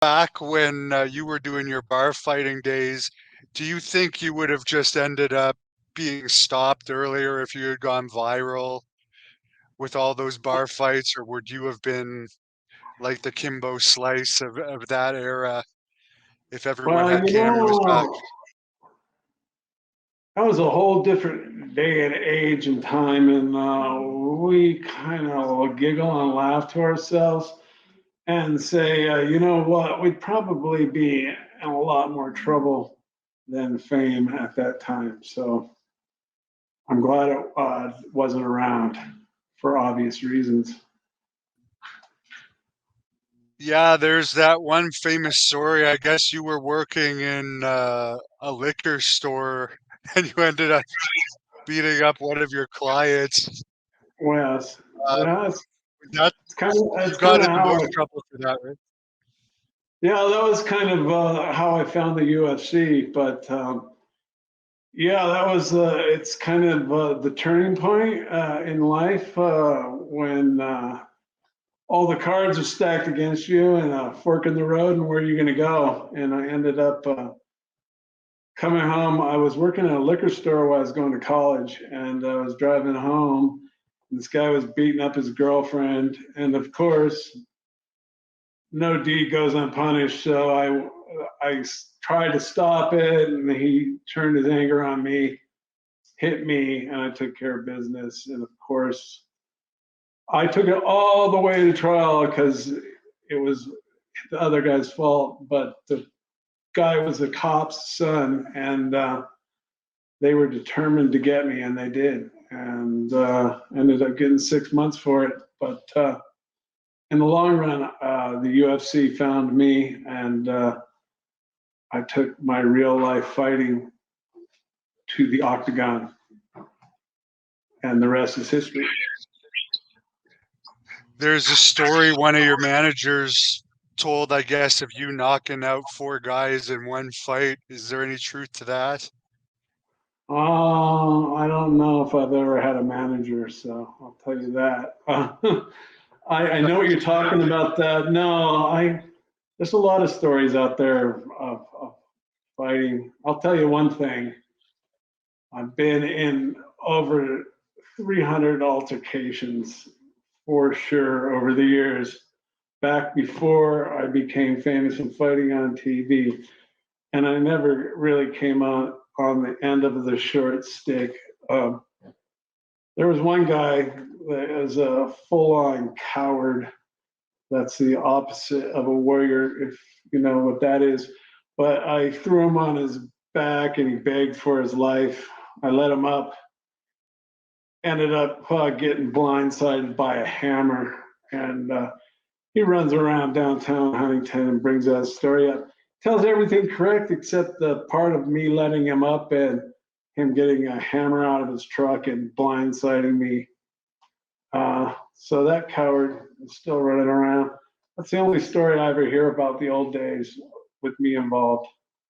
back when you were doing your bar fighting days, do you think you would have just ended up being stopped earlier if you had gone viral with all those bar fights, or would you have been like the Kimbo Slice of that era if everyone Well, had cameras back? that was a whole different day and age and time, and we kind of giggle and laugh to ourselves and say, you know what, we'd probably be in a lot more trouble than fame at that time. So I'm glad it wasn't around for obvious reasons. Yeah, there's that one famous story. I guess you were working in a liquor store and you ended up beating up one of your clients. Well, Uh, that's that you that's kind got of in the how most trouble for that, right? yeah, that was kind of how I found the UFC. But yeah, that was it's kind of the turning point in life when all the cards are stacked against you and a fork in the road and where you're going to go. And I ended up coming home. I was working at a liquor store while I was going to college, and I was driving home. And this guy was beating up his girlfriend, and of course, no deed goes unpunished. So I tried to stop it, and he turned his anger on me, hit me, and I took care of business. And of course, I took it all the way to trial because it was the other guy's fault. But the guy was a cop's son, and they were determined to get me, and they did. And ended up getting 6 months for it. But in the long run, the UFC found me, and I took my real life fighting to the octagon, and the rest is history. There's a story one of your managers told, I guess, of you knocking out 4 guys in one fight. Is there any truth to that? I don't know if I've ever had a manager, so I'll tell you that. I know what you're talking about. That no, there's a lot of stories out there of fighting. I'll tell you one thing. I've been in over 300 altercations for sure over the years, back before I became famous and fighting on TV. And I never really came out on the end of the short stick. There was one guy that was a full on coward. That's the opposite of a warrior, if you know what that is. But I threw him on his back and he begged for his life. I let him up, ended up getting blindsided by a hammer. And he runs around downtown Huntington and brings that story up. Tells everything correct except the part of me letting him up and him getting a hammer out of his truck and blindsiding me. So that coward is still running around. That's the only story I ever hear about the old days with me involved.